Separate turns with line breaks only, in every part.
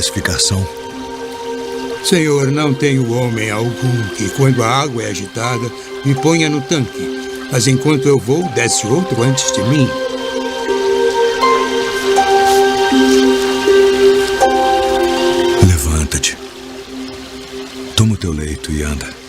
explicação.
Senhor, não tenho homem algum que, quando a água é agitada, me ponha no tanque. Mas enquanto eu vou, desce outro antes de mim.
Levanta-te. Toma o teu leito e anda.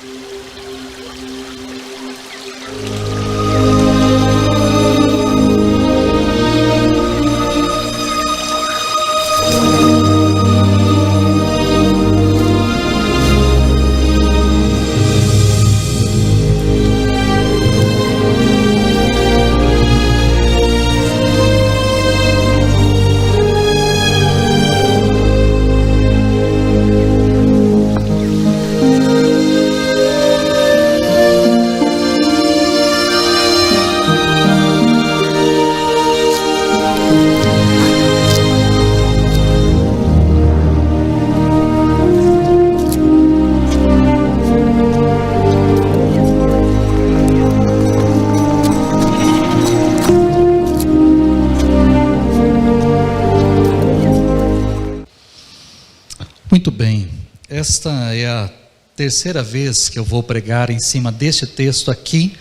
Muito bem, esta é a terceira vez que eu vou pregar em cima deste texto aqui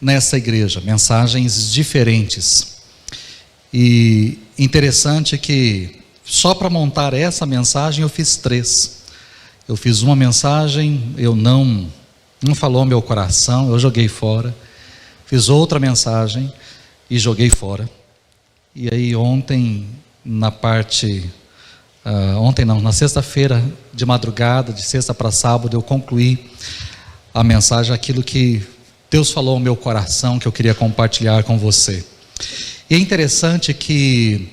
nessa igreja, mensagens diferentes. E interessante que só para montar essa mensagem eu fiz 3. Eu fiz uma mensagem, não falou meu coração, eu joguei fora. Fiz outra mensagem e joguei fora. E aí ontem, na sexta-feira de madrugada, de sexta para sábado, eu concluí a mensagem, aquilo que Deus falou ao meu coração, que eu queria compartilhar com você. E é interessante que,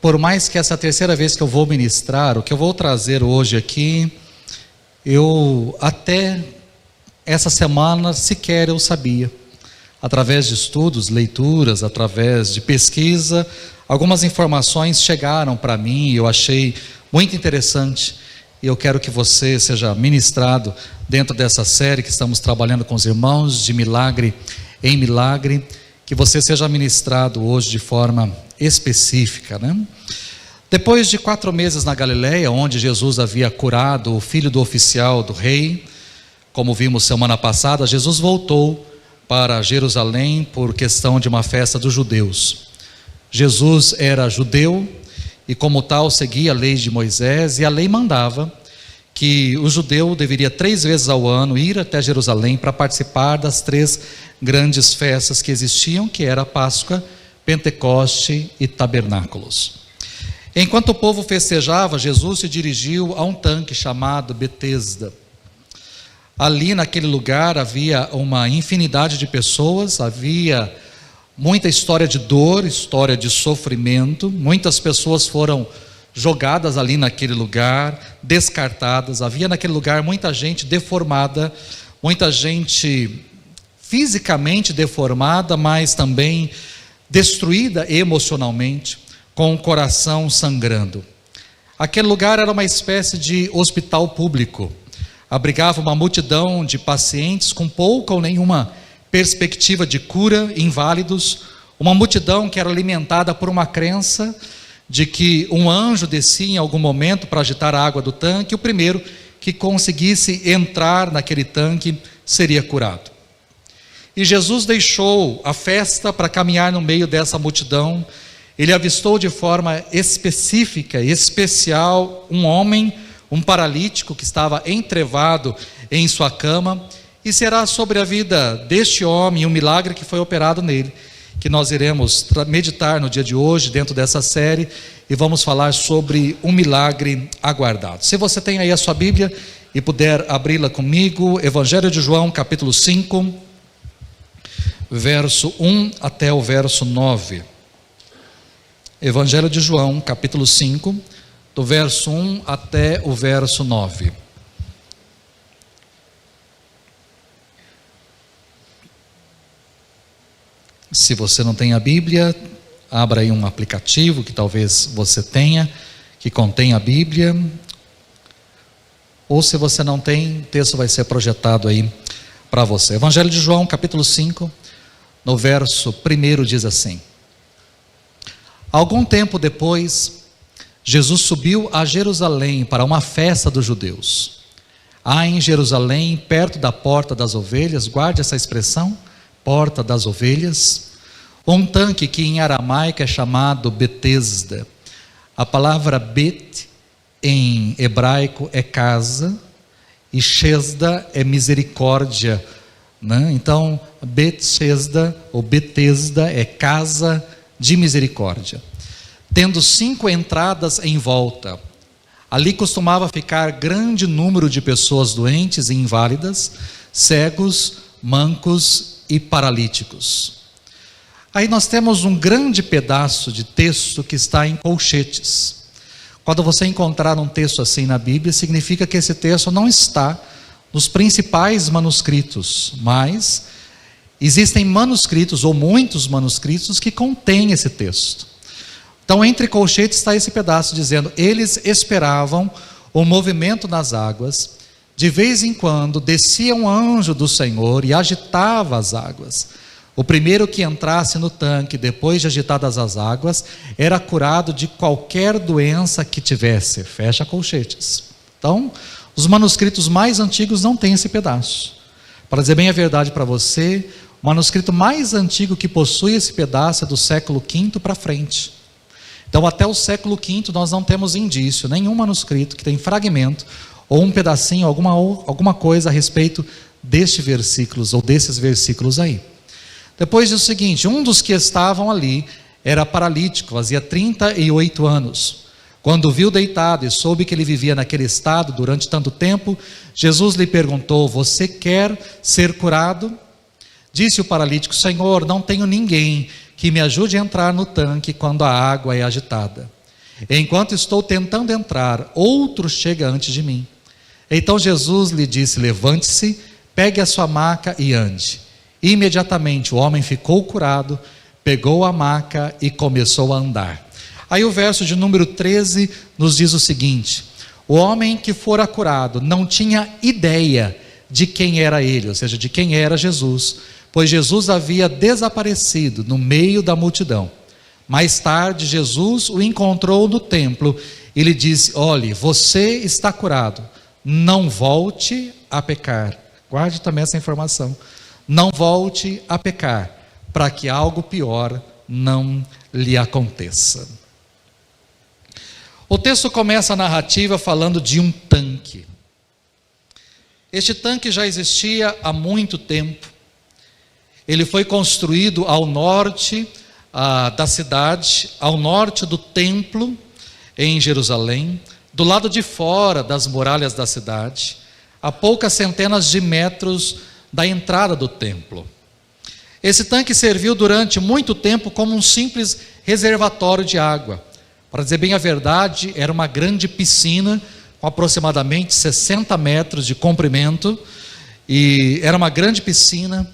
por mais que essa é a terceira vez que eu vou ministrar, o que eu vou trazer hoje aqui, eu até essa semana sequer eu sabia. Através de estudos, leituras, através de pesquisa, algumas informações chegaram para mim e eu achei muito interessante. E eu quero que você seja ministrado dentro dessa série que estamos trabalhando com os irmãos, de milagre em milagre, que você seja ministrado hoje de forma específica, né? Depois de 4 meses na Galileia, onde Jesus havia curado o filho do oficial do rei, como vimos semana passada, Jesus voltou para Jerusalém por questão de uma festa dos judeus. Jesus era judeu e, como tal, seguia a lei de Moisés, e a lei mandava que o judeu deveria 3 vezes ao ano ir até Jerusalém para participar das 3 grandes festas que existiam, que era a Páscoa, Pentecoste e Tabernáculos. Enquanto o povo festejava, Jesus se dirigiu a um tanque chamado Betesda. Ali naquele lugar havia uma infinidade de pessoas, havia muita história de dor, história de sofrimento. Muitas pessoas foram jogadas ali naquele lugar, descartadas. Havia naquele lugar muita gente deformada, muita gente fisicamente deformada, mas também destruída emocionalmente, com o coração sangrando. Aquele lugar era uma espécie de hospital público. Abrigava uma multidão de pacientes com pouca ou nenhuma perspectiva de cura, inválidos, uma multidão que era alimentada por uma crença de que um anjo descia em algum momento para agitar a água do tanque, e o primeiro que conseguisse entrar naquele tanque seria curado. E Jesus deixou a festa para caminhar no meio dessa multidão. Ele avistou de forma específica e especial um homem, um paralítico que estava entrevado em sua cama, e será sobre a vida deste homem, um milagre que foi operado nele, que nós iremos meditar no dia de hoje, dentro dessa série, e vamos falar sobre um milagre aguardado. Se você tem aí a sua Bíblia e puder abri-la comigo, Evangelho de João, capítulo 5, verso 1 até o verso 9. Evangelho de João, capítulo 5, do verso 1 até o verso 9. Se você não tem a Bíblia, abra aí um aplicativo que talvez você tenha, que contém a Bíblia. Ou se você não tem, o texto vai ser projetado aí para você. Evangelho de João, capítulo 5, no verso 1 diz assim: Algum tempo depois, Jesus subiu a Jerusalém para uma festa dos judeus. Há em Jerusalém, perto da porta das ovelhas, guarde essa expressão, porta das ovelhas, um tanque que em aramaico é chamado Betesda. A palavra Bet em hebraico é casa e Shesda é misericórdia, né? Então Betesda ou Betesda é casa de misericórdia, tendo 5 entradas em volta. Ali costumava ficar grande número de pessoas doentes e inválidas, cegos, mancos e paralíticos. Aí nós temos um grande pedaço de texto que está em colchetes. Quando você encontrar um texto assim na Bíblia, significa que esse texto não está nos principais manuscritos, mas existem manuscritos, ou muitos manuscritos, que contêm esse texto. Então, entre colchetes está esse pedaço dizendo: eles esperavam o movimento nas águas, de vez em quando descia um anjo do Senhor e agitava as águas. O primeiro que entrasse no tanque, depois de agitadas as águas, era curado de qualquer doença que tivesse. Fecha colchetes. Então, os manuscritos mais antigos não têm esse pedaço. Para dizer bem a verdade para você, o manuscrito mais antigo que possui esse pedaço é do século V para frente. Então, até o século V nós não temos indício, nenhum manuscrito que tem fragmento ou um pedacinho, alguma coisa a respeito destes versículos ou desses versículos aí. Depois diz o seguinte: um dos que estavam ali era paralítico, fazia 38 anos. Quando o viu deitado e soube que ele vivia naquele estado durante tanto tempo, Jesus lhe perguntou: você quer ser curado? Disse o paralítico: Senhor, não tenho ninguém que me ajude a entrar no tanque quando a água é agitada. Enquanto estou tentando entrar, outro chega antes de mim. Então Jesus lhe disse: levante-se, pegue a sua maca e ande. Imediatamente o homem ficou curado, pegou a maca e começou a andar. Aí o verso de número 13 nos diz o seguinte: o homem que fora curado não tinha ideia de quem era ele, ou seja, de quem era Jesus, pois Jesus havia desaparecido no meio da multidão. Mais tarde Jesus o encontrou no templo e lhe disse: olhe, você está curado, não volte a pecar. Guarde também essa informação: não volte a pecar, para que algo pior não lhe aconteça. O texto começa a narrativa falando de um tanque. Este tanque já existia há muito tempo. Ele foi construído ao norte da cidade, ao norte do templo, em Jerusalém, do lado de fora das muralhas da cidade, a poucas centenas de metros da entrada do templo. Esse tanque serviu durante muito tempo como um simples reservatório de água. Para dizer bem a verdade, era uma grande piscina com aproximadamente 60 metros de comprimento, e era uma grande piscina.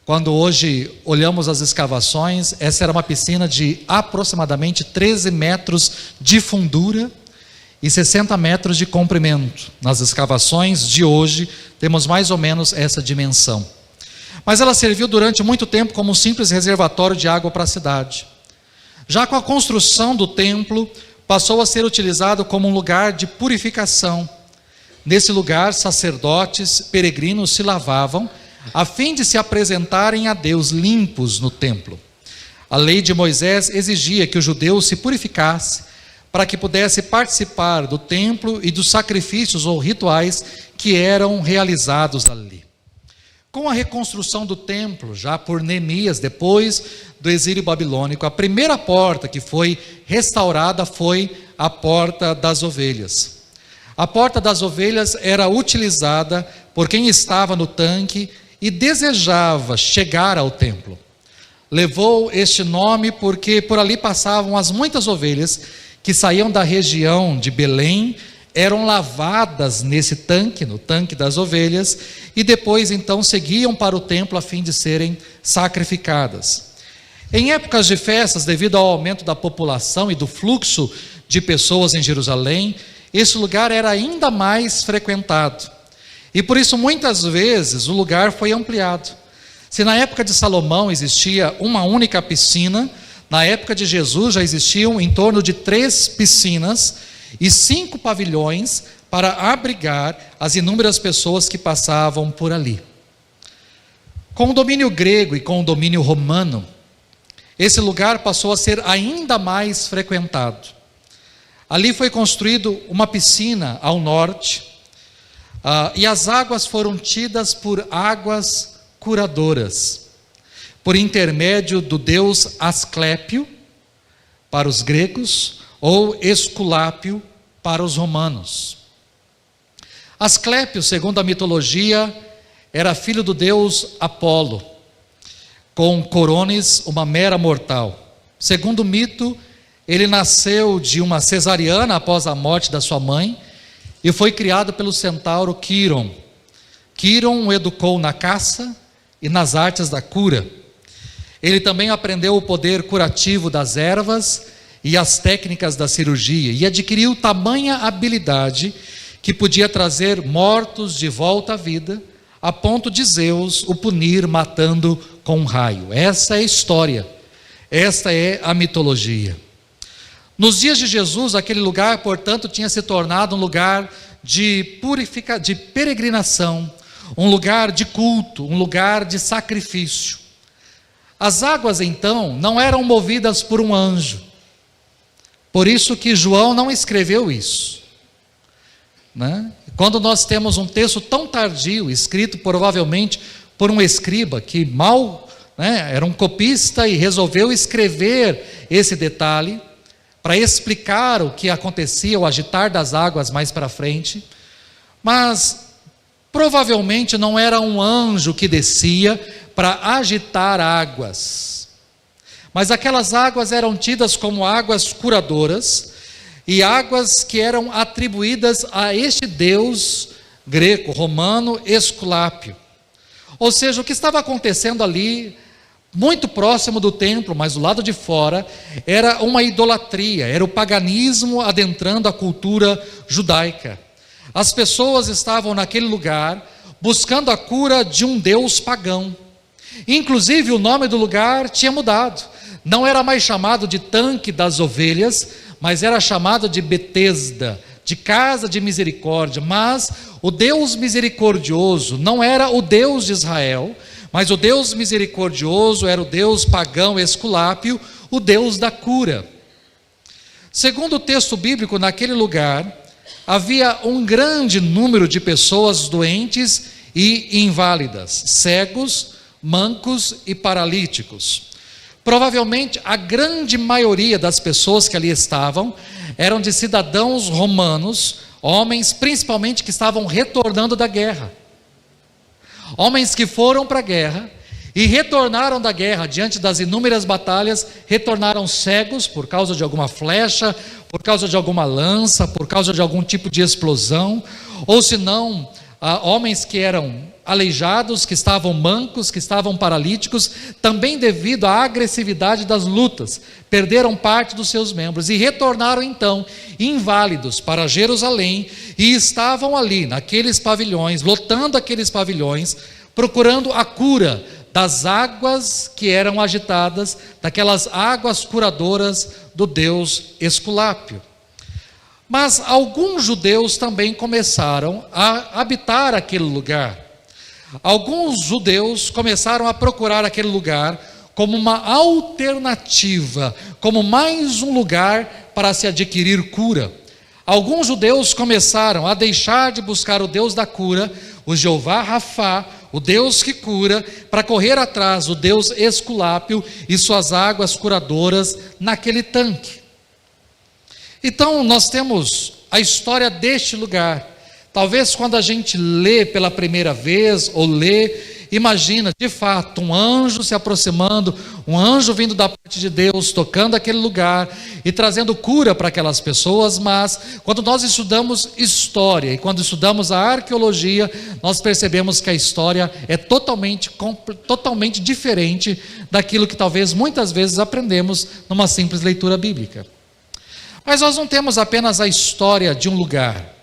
Quando hoje olhamos as escavações, essa era uma piscina de aproximadamente 13 metros de fundura e 60 metros de comprimento. Nas escavações de hoje, temos mais ou menos essa dimensão. Mas ela serviu durante muito tempo como um simples reservatório de água para a cidade. Já com a construção do templo, passou a ser utilizado como um lugar de purificação. Nesse lugar, sacerdotes, peregrinos se lavavam, a fim de se apresentarem a Deus limpos no templo. A lei de Moisés exigia que o judeu se purificasse para que pudesse participar do templo e dos sacrifícios ou rituais que eram realizados ali. Com a reconstrução do templo, já por Neemias, depois do exílio babilônico, a primeira porta que foi restaurada foi a porta das ovelhas. A porta das ovelhas era utilizada por quem estava no tanque e desejava chegar ao templo. Levou este nome porque por ali passavam as muitas ovelhas que saíam da região de Belém, eram lavadas nesse tanque, no tanque das ovelhas, e depois então seguiam para o templo a fim de serem sacrificadas. Em épocas de festas, devido ao aumento da população e do fluxo de pessoas em Jerusalém, esse lugar era ainda mais frequentado. E por isso muitas vezes o lugar foi ampliado. Se na época de Salomão existia uma única piscina, Na época de Jesus já existiam em torno de 3 piscinas e 5 pavilhões para abrigar as inúmeras pessoas que passavam por ali. Com o domínio grego e com o domínio romano, esse lugar passou a ser ainda mais frequentado. Ali foi construído uma piscina ao norte, e as águas foram tidas por águas curadoras, por intermédio do deus Asclépio para os gregos, ou Esculápio para os romanos. Asclépio, segundo a mitologia, era filho do deus Apolo, com Coronis, uma mera mortal. Segundo o mito, ele nasceu de uma cesariana após a morte da sua mãe e foi criado pelo centauro Quiron. Quiron o educou na caça e nas artes da cura. Ele também aprendeu o poder curativo das ervas e as técnicas da cirurgia e adquiriu tamanha habilidade que podia trazer mortos de volta à vida, a ponto de Zeus o punir matando com um raio. Essa é a história, esta é a mitologia. Nos dias de Jesus, aquele lugar, portanto, tinha se tornado um lugar de peregrinação, um lugar de culto, um lugar de sacrifício. As águas, então, não eram movidas por um anjo. Por isso que João não escreveu isso, né? Quando nós temos um texto tão tardio, escrito provavelmente por um escriba que mal, era um copista e resolveu escrever esse detalhe para explicar o que acontecia, o agitar das águas mais para frente, mas provavelmente não era um anjo que descia para agitar águas, mas aquelas águas eram tidas como águas curadoras, e águas que eram atribuídas a este deus greco-romano Esculápio. Ou seja, o que estava acontecendo ali, muito próximo do templo, mas do lado de fora, era uma idolatria, era o paganismo adentrando a cultura judaica. As pessoas estavam naquele lugar buscando a cura de um deus pagão. Inclusive o nome do lugar tinha mudado, não era mais chamado de Tanque das Ovelhas, mas era chamado de Betesda, de casa de misericórdia. Mas o Deus misericordioso não era o Deus de Israel, mas o Deus misericordioso era o Deus pagão Esculápio, o Deus da cura. Segundo o texto bíblico, naquele lugar havia um grande número de pessoas doentes e inválidas, cegos, mancos e paralíticos. Provavelmente a grande maioria das pessoas que ali estavam eram de cidadãos romanos, homens principalmente que estavam retornando da guerra. Homens que foram para a guerra e retornaram da guerra diante das inúmeras batalhas, retornaram cegos por causa de alguma flecha, por causa de alguma lança, por causa de algum tipo de explosão, ou se não, homens que eram aleijados, que estavam mancos, que estavam paralíticos, também devido à agressividade das lutas, perderam parte dos seus membros e retornaram então inválidos para Jerusalém e estavam ali naqueles pavilhões, lotando aqueles pavilhões, procurando a cura das águas que eram agitadas, daquelas águas curadoras do deus Esculápio. Mas alguns judeus também começaram a habitar aquele lugar. Alguns judeus começaram a procurar aquele lugar como uma alternativa, como mais um lugar para se adquirir cura. Alguns judeus começaram a deixar de buscar o Deus da cura, o Jeová Rafá, o Deus que cura, para correr atrás do Deus Esculápio e suas águas curadoras naquele tanque. Então nós temos a história deste lugar. Talvez quando a gente lê pela primeira vez, ou lê, imagina, de fato, um anjo se aproximando, um anjo vindo da parte de Deus, tocando aquele lugar e trazendo cura para aquelas pessoas. Mas quando nós estudamos história e quando estudamos a arqueologia, nós percebemos que a história é totalmente diferente daquilo que talvez muitas vezes aprendemos numa simples leitura bíblica. Mas nós não temos apenas a história de um lugar.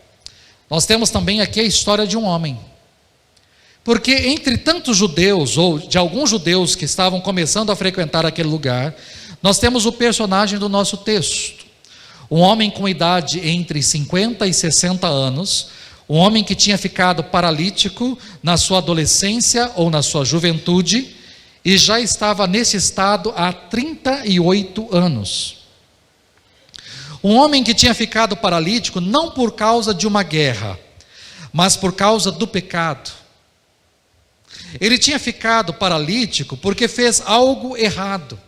Nós temos também aqui a história de um homem. Porque entre tantos judeus, ou de alguns judeus que estavam começando a frequentar aquele lugar, nós temos o personagem do nosso texto. Um homem com idade entre 50 e 60 anos, um homem que tinha ficado paralítico na sua adolescência ou na sua juventude, e já estava nesse estado há 38 anos. Um homem que tinha ficado paralítico não por causa de uma guerra, mas por causa do pecado. Ele tinha ficado paralítico porque fez algo errado,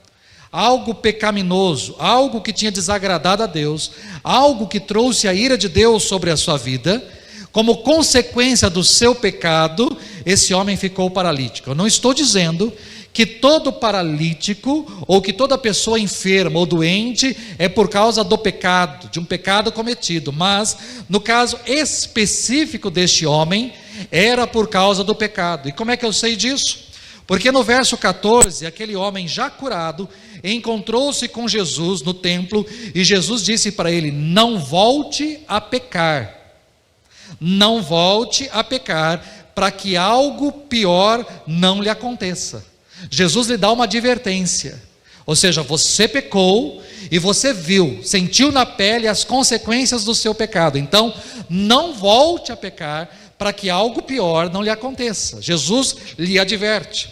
algo pecaminoso, algo que tinha desagradado a Deus, algo que trouxe a ira de Deus sobre a sua vida. Como consequência do seu pecado, esse homem ficou paralítico. Eu não estou dizendo que todo paralítico, ou que toda pessoa enferma ou doente, é por causa do pecado, de um pecado cometido, mas, no caso específico deste homem, era por causa do pecado. E como é que eu sei disso? Porque no verso 14, aquele homem já curado, encontrou-se com Jesus no templo, e Jesus disse para ele: não volte a pecar, não volte a pecar, para que algo pior não lhe aconteça. Jesus lhe dá uma advertência, ou seja, você pecou e você viu, sentiu na pele as consequências do seu pecado, então não volte a pecar para que algo pior não lhe aconteça. Jesus lhe adverte.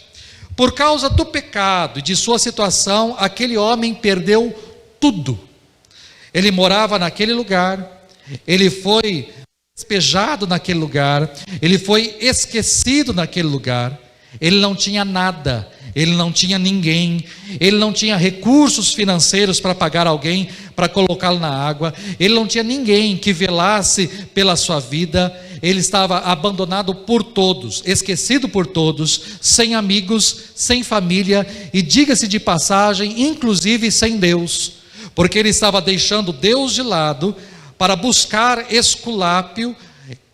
Por causa do pecado e de sua situação, aquele homem perdeu tudo. Ele morava naquele lugar, ele foi despejado naquele lugar, ele foi esquecido naquele lugar, ele não tinha nada, ele não tinha ninguém, ele não tinha recursos financeiros para pagar alguém para colocá-lo na água, ele não tinha ninguém que velasse pela sua vida, ele estava abandonado por todos, esquecido por todos, sem amigos, sem família e, diga-se de passagem, inclusive sem Deus, porque ele estava deixando Deus de lado para buscar esculápio,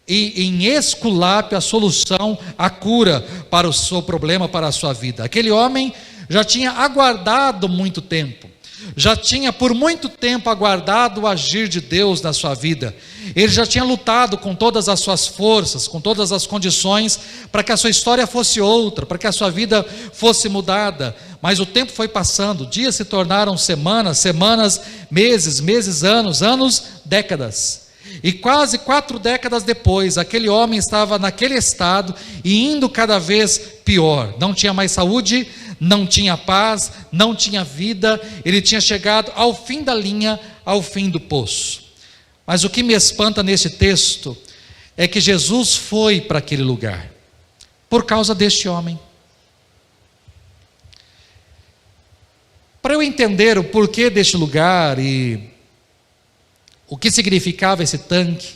e em esculápio a solução, a cura para o seu problema, para a sua vida. Aquele homem já tinha aguardado muito tempo, já tinha por muito tempo aguardado o agir de Deus na sua vida. Ele já tinha lutado com todas as suas forças, com todas as condições, para que a sua história fosse outra, para que a sua vida fosse mudada. Mas o tempo foi passando, dias se tornaram semanas, semanas, meses, meses, anos, anos, décadas. E quase 4 décadas depois, aquele homem estava naquele estado e indo cada vez pior. Não tinha mais saúde, não tinha paz, não tinha vida. Ele tinha chegado ao fim da linha, ao fim do poço. Mas o que me espanta nesse texto é que Jesus foi para aquele lugar por causa deste homem. Para eu entender o porquê deste lugar e o que significava esse tanque,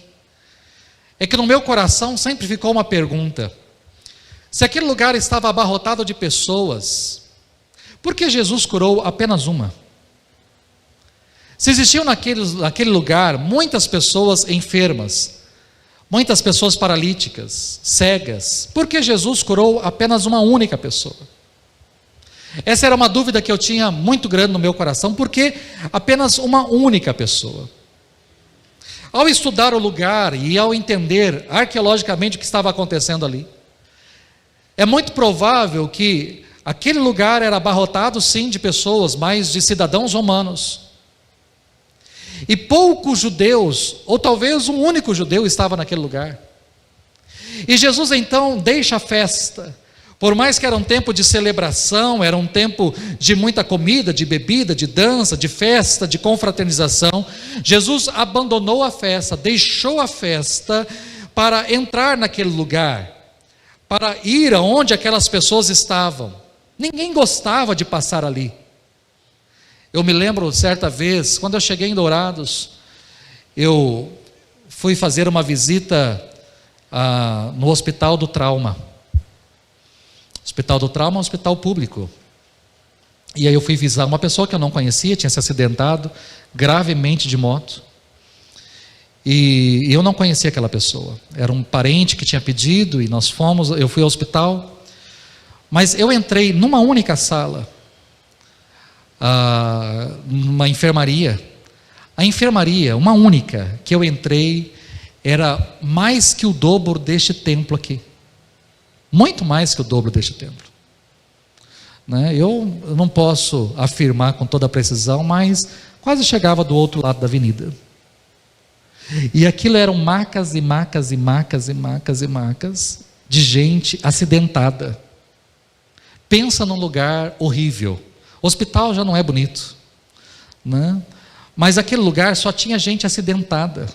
é que no meu coração sempre ficou uma pergunta: se aquele lugar estava abarrotado de pessoas, por que Jesus curou apenas uma? Se existiam naquele lugar muitas pessoas enfermas, muitas pessoas paralíticas, cegas, por que Jesus curou apenas uma única pessoa? Essa era uma dúvida que eu tinha muito grande no meu coração. Por que apenas uma única pessoa? Ao estudar o lugar e ao entender arqueologicamente o que estava acontecendo ali, é muito provável que aquele lugar era abarrotado sim de pessoas, mas de cidadãos romanos. E poucos judeus, ou talvez um único judeu estava naquele lugar. E Jesus então deixa a festa. Por mais que era um tempo de celebração, era um tempo de muita comida, de bebida, de dança, de festa, de confraternização, Jesus abandonou a festa, deixou a festa para entrar naquele lugar, para ir aonde aquelas pessoas estavam. Ninguém gostava de passar ali. Eu me lembro certa vez, quando eu cheguei em Dourados, eu fui fazer uma visita no Hospital do Trauma. Hospital do Trauma é um hospital público. E aí eu fui visitar uma pessoa que eu não conhecia, tinha se acidentado gravemente de moto. E eu não conhecia aquela pessoa. Era um parente que tinha pedido e eu fui ao hospital. Mas eu entrei numa única sala, numa enfermaria. A enfermaria, uma única, que eu entrei, era mais que o dobro deste templo aqui. Muito mais que o dobro deste templo. né? Eu não posso afirmar com toda a precisão, mas quase chegava do outro lado da avenida. E aquilo eram macas e macas e macas e macas e macas de gente acidentada. Pensa num lugar horrível. Hospital já não é bonito, né? Mas aquele lugar só tinha gente acidentada,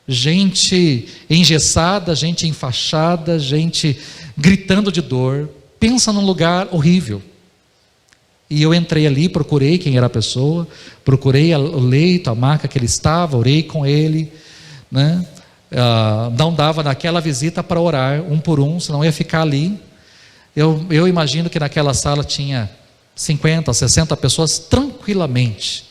gente engessada, gente enfaixada, gente gritando de dor. Pensa num lugar horrível. E eu entrei ali, procurei quem era a pessoa, procurei o leito, a maca que ele estava, orei com ele, né? Não dava naquela visita para orar um por um, senão ia ficar ali. Eu imagino que naquela sala tinha 50, 60 pessoas tranquilamente.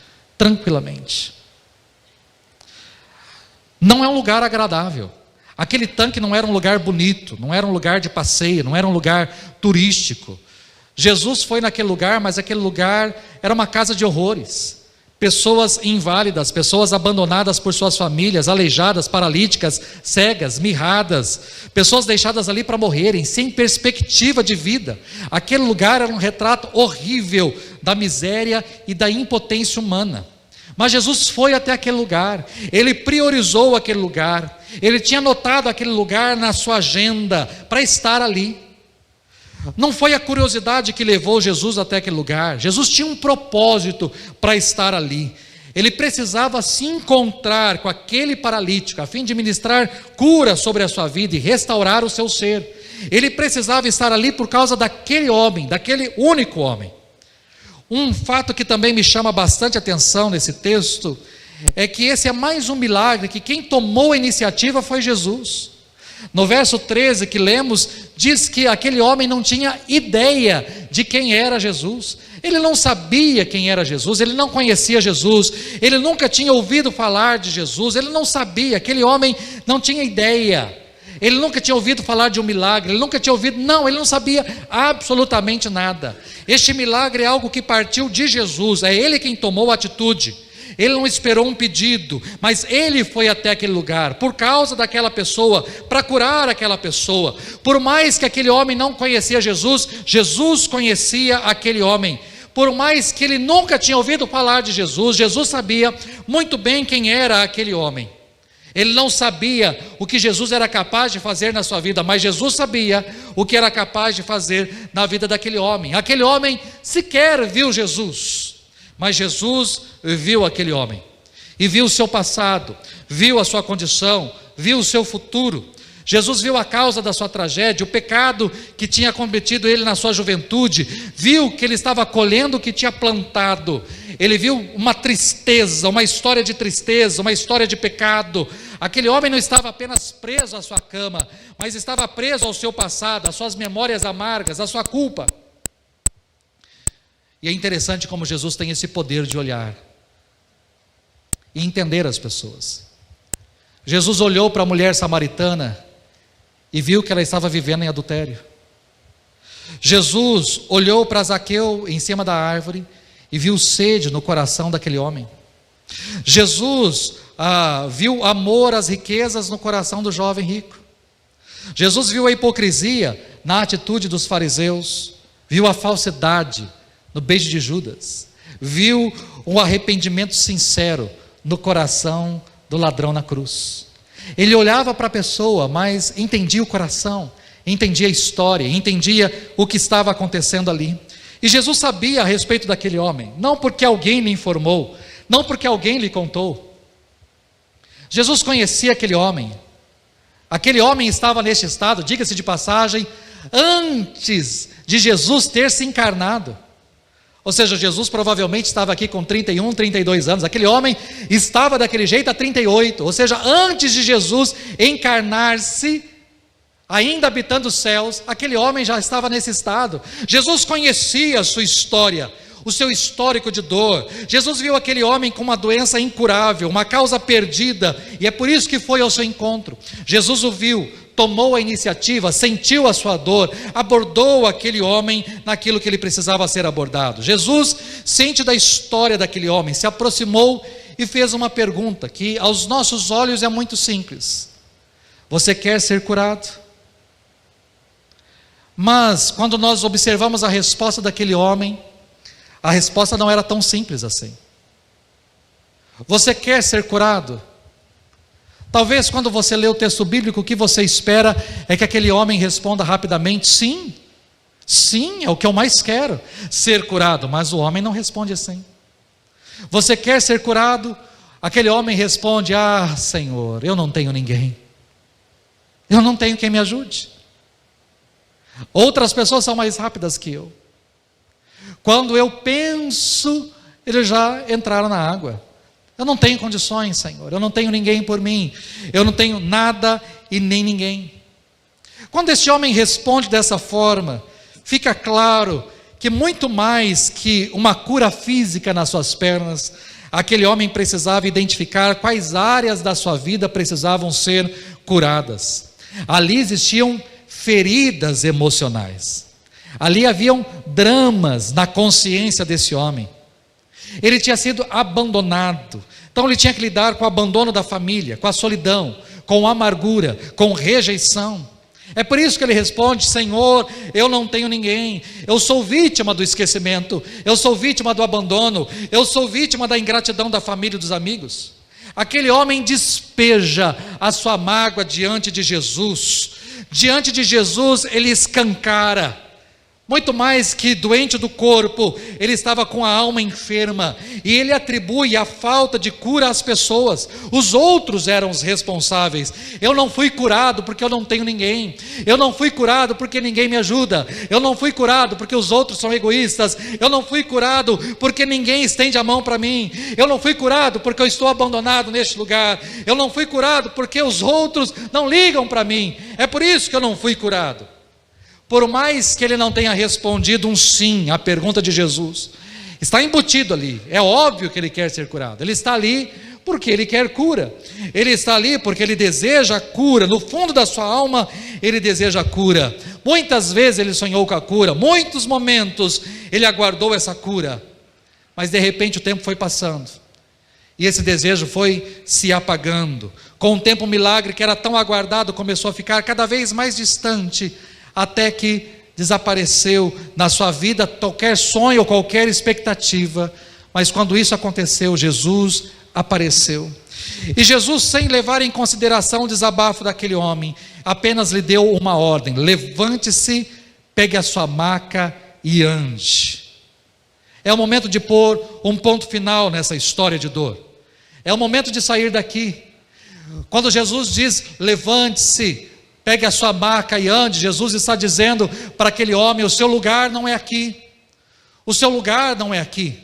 Não é um lugar agradável. Aquele tanque não era um lugar bonito, não era um lugar de passeio, não era um lugar turístico. Jesus foi naquele lugar, mas aquele lugar era uma casa de horrores. Pessoas inválidas, pessoas abandonadas por suas famílias, aleijadas, paralíticas, cegas, mirradas, pessoas deixadas ali para morrerem, sem perspectiva de vida. Aquele lugar era um retrato horrível da miséria e da impotência humana. Mas Jesus foi até aquele lugar, ele priorizou aquele lugar, ele tinha anotado aquele lugar na sua agenda para estar ali. Não foi a curiosidade que levou Jesus até aquele lugar. Jesus tinha um propósito para estar ali. Ele precisava se encontrar com aquele paralítico a fim de ministrar cura sobre a sua vida e restaurar o seu ser. Ele precisava estar ali por causa daquele homem, daquele único homem. Um fato que também me chama bastante atenção nesse texto é que esse é mais um milagre, que quem tomou a iniciativa foi Jesus. No verso 13 que lemos, diz que aquele homem não tinha ideia de quem era Jesus. Ele não sabia quem era Jesus, ele não conhecia Jesus, ele nunca tinha ouvido falar de Jesus, ele não sabia, aquele homem não tinha ideia. Ele nunca tinha ouvido falar de um milagre, ele nunca tinha ouvido, ele não sabia absolutamente nada. Este milagre é algo que partiu de Jesus, é ele quem tomou a atitude. Ele não esperou um pedido, mas ele foi até aquele lugar, por causa daquela pessoa, para curar aquela pessoa. Por mais que aquele homem não conhecia Jesus, Jesus conhecia aquele homem. Por mais que ele nunca tinha ouvido falar de Jesus, Jesus sabia muito bem quem era aquele homem. Ele não sabia o que Jesus era capaz de fazer na sua vida, mas Jesus sabia o que era capaz de fazer na vida daquele homem. Aquele homem sequer viu Jesus, mas Jesus viu aquele homem, e viu o seu passado, viu a sua condição, viu o seu futuro. Jesus viu a causa da sua tragédia, o pecado que tinha cometido ele na sua juventude, viu que ele estava colhendo o que tinha plantado. Ele viu uma tristeza, uma história de tristeza, uma história de pecado. Aquele homem não estava apenas preso à sua cama, mas estava preso ao seu passado, às suas memórias amargas, à sua culpa. E é interessante como Jesus tem esse poder de olhar e entender as pessoas. Jesus olhou para a mulher samaritana e viu que ela estava vivendo em adultério. Jesus olhou para Zaqueu em cima da árvore e viu sede no coração daquele homem. Jesus viu amor às riquezas no coração do jovem rico. Jesus viu a hipocrisia na atitude dos fariseus, viu a falsidade no beijo de Judas, viu um arrependimento sincero no coração do ladrão na cruz. Ele olhava para a pessoa, mas entendia o coração, entendia a história, entendia o que estava acontecendo ali. E Jesus sabia a respeito daquele homem, não porque alguém lhe informou, não porque alguém lhe contou. Jesus conhecia aquele homem estava neste estado, diga-se de passagem, antes de Jesus ter se encarnado. Ou seja, Jesus provavelmente estava aqui com 31, 32 anos, aquele homem estava daquele jeito há 38, ou seja, antes de Jesus encarnar-se, ainda habitando os céus, aquele homem já estava nesse estado. Jesus conhecia a sua história, o seu histórico de dor. Jesus viu aquele homem com uma doença incurável, uma causa perdida, e é por isso que foi ao seu encontro. Jesus o viu, tomou a iniciativa, sentiu a sua dor, abordou aquele homem naquilo que ele precisava ser abordado. Jesus, ciente da história daquele homem, se aproximou e fez uma pergunta que aos nossos olhos é muito simples: você quer ser curado? Mas quando nós observamos a resposta daquele homem, a resposta não era tão simples assim. Você quer ser curado? Talvez quando você lê o texto bíblico, o que você espera é que aquele homem responda rapidamente: sim, sim, é o que eu mais quero, ser curado. Mas o homem não responde assim. Você quer ser curado? Aquele homem responde: ah, Senhor, eu não tenho ninguém, eu não tenho quem me ajude. Outras pessoas são mais rápidas que eu. Quando eu penso, eles já entraram na água. Eu não tenho condições, Senhor, eu não tenho ninguém por mim, eu não tenho nada e nem ninguém. Quando este homem responde dessa forma, fica claro que muito mais que uma cura física nas suas pernas, aquele homem precisava identificar quais áreas da sua vida precisavam ser curadas. Ali existiam feridas emocionais, ali haviam dramas na consciência desse homem. Ele tinha sido abandonado, então ele tinha que lidar com o abandono da família, com a solidão, com a amargura, com rejeição. É por isso que ele responde: Senhor, eu não tenho ninguém, eu sou vítima do esquecimento, eu sou vítima do abandono, eu sou vítima da ingratidão da família e dos amigos. Aquele homem despeja a sua mágoa diante de Jesus. Diante de Jesus ele escancara. Muito mais que doente do corpo, ele estava com a alma enferma, e ele atribui a falta de cura às pessoas. Os outros eram os responsáveis. Eu não fui curado porque eu não tenho ninguém, eu não fui curado porque ninguém me ajuda, eu não fui curado porque os outros são egoístas, eu não fui curado porque ninguém estende a mão para mim, eu não fui curado porque eu estou abandonado neste lugar, eu não fui curado porque os outros não ligam para mim, é por isso que eu não fui curado. Por mais que ele não tenha respondido um sim à pergunta de Jesus, está embutido ali, é óbvio que ele quer ser curado. Ele está ali porque ele quer cura, ele está ali porque ele deseja cura. No fundo da sua alma ele deseja cura. Muitas vezes ele sonhou com a cura, muitos momentos ele aguardou essa cura, mas de repente o tempo foi passando e esse desejo foi se apagando. Com o tempo, o milagre que era tão aguardado começou a ficar cada vez mais distante, até que desapareceu na sua vida qualquer sonho ou qualquer expectativa. Mas quando isso aconteceu, Jesus apareceu. E Jesus, sem levar em consideração o desabafo daquele homem, apenas lhe deu uma ordem: levante-se, pegue a sua maca e ande. É o momento de pôr um ponto final nessa história de dor. É o momento de sair daqui. Quando Jesus diz: levante-se, pegue a sua maca e ande, Jesus está dizendo para aquele homem: o seu lugar não é aqui, o seu lugar não é aqui.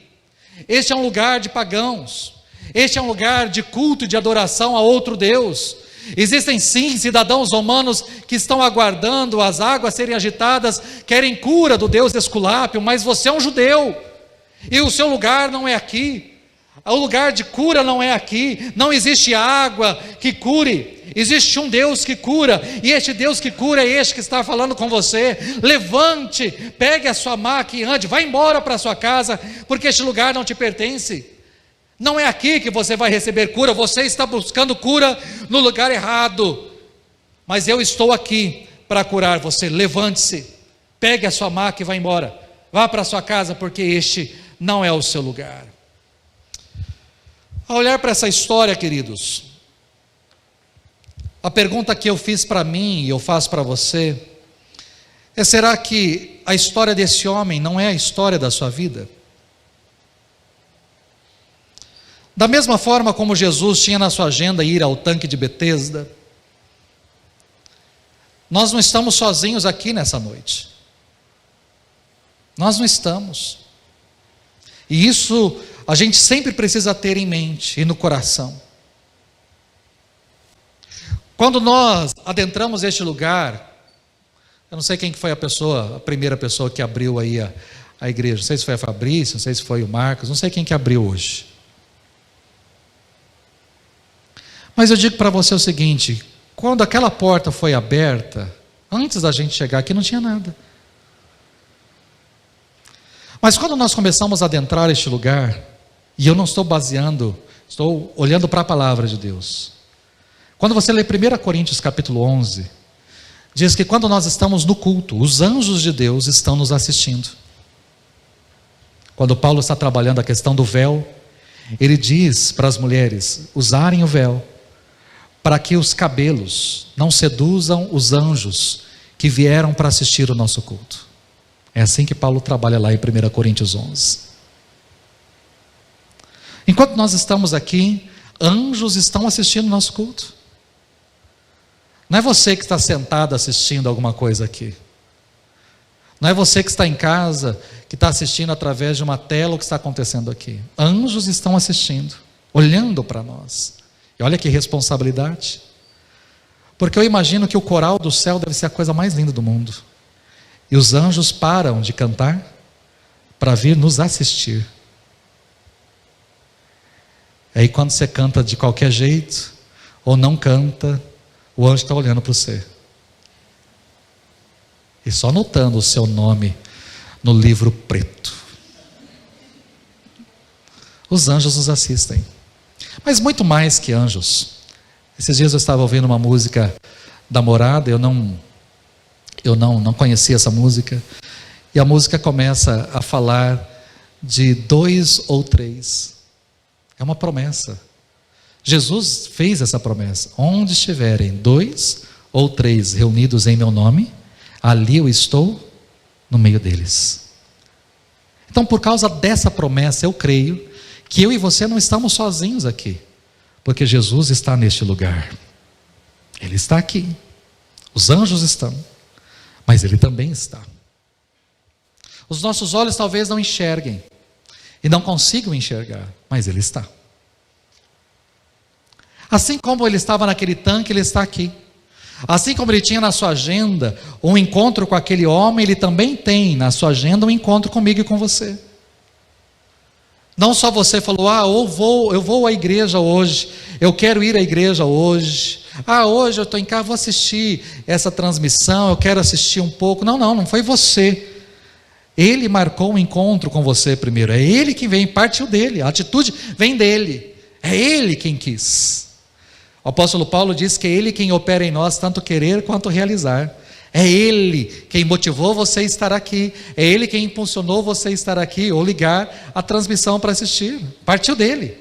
Este é um lugar de pagãos, este é um lugar de culto e de adoração a outro Deus. Existem sim cidadãos romanos que estão aguardando as águas serem agitadas, querem cura do Deus Esculápio, mas você é um judeu, e o seu lugar não é aqui. O lugar de cura não é aqui. Não existe água que cure, existe um Deus que cura, e este Deus que cura é este que está falando com você. Levante, pegue a sua maca e ande, vá embora para a sua casa, porque este lugar não te pertence. Não é aqui que você vai receber cura, você está buscando cura no lugar errado, mas eu estou aqui para curar você. Levante-se, pegue a sua maca e vá embora, vá para a sua casa, porque este não é o seu lugar. Ao olhar para essa história, queridos, a pergunta que eu fiz para mim e eu faço para você é: será que a história desse homem não é a história da sua vida? Da mesma forma como Jesus tinha na sua agenda ir ao tanque de Betesda, nós não estamos sozinhos aqui nessa noite. Nós não estamos. E isso a gente sempre precisa ter em mente e no coração. Quando nós adentramos este lugar, eu não sei quem foi a primeira pessoa que abriu aí a igreja, não sei se foi a Fabrício, não sei se foi o Marcos, não sei quem que abriu hoje. Mas eu digo para você o seguinte: quando aquela porta foi aberta, antes da gente chegar aqui não tinha nada. Mas quando nós começamos a adentrar este lugar, e eu não estou baseando, estou olhando para a palavra de Deus. Quando você lê 1 Coríntios capítulo 11, diz que quando nós estamos no culto, os anjos de Deus estão nos assistindo. Quando Paulo está trabalhando a questão do véu, ele diz para as mulheres usarem o véu, para que os cabelos não seduzam os anjos que vieram para assistir o nosso culto. É assim que Paulo trabalha lá em 1 Coríntios 11. Enquanto nós estamos aqui, anjos estão assistindo o nosso culto. Não é você que está sentado assistindo alguma coisa aqui. Não é você que está em casa, que está assistindo através de uma tela o que está acontecendo aqui. Anjos estão assistindo, olhando para nós. E olha que responsabilidade. Porque eu imagino que o coral do céu deve ser a coisa mais linda do mundo. E os anjos param de cantar para vir nos assistir. Aí quando você canta de qualquer jeito, ou não canta, o anjo está olhando para você. E só notando o seu nome no livro preto. Os anjos nos assistem. Mas muito mais que anjos. Esses dias eu estava ouvindo uma música da Morada, eu não conhecia essa música. E a música começa a falar de 2 ou 3. É uma promessa. Jesus fez essa promessa. Onde estiverem 2 ou 3 reunidos em meu nome, ali eu estou no meio deles. Então, por causa dessa promessa, eu creio que eu e você não estamos sozinhos aqui, porque Jesus está neste lugar. Ele está aqui. Os anjos estão, mas Ele também está. Os nossos olhos talvez não enxerguem e não consigam enxergar, mas Ele está. Assim como Ele estava naquele tanque, Ele está aqui. Assim como Ele tinha na sua agenda um encontro com aquele homem, Ele também tem na sua agenda um encontro comigo e com você. Não só você falou, eu vou à igreja hoje, eu quero ir à igreja hoje, hoje eu estou em casa, vou assistir essa transmissão, eu quero assistir um pouco. Não foi você. Ele marcou um encontro com você primeiro, é Ele que vem, partiu dele, a atitude vem dele, é Ele quem quis. O apóstolo Paulo diz que é Ele quem opera em nós tanto querer quanto realizar. É Ele quem motivou você a estar aqui. É Ele quem impulsionou você a estar aqui ou ligar a transmissão para assistir. Partiu dele.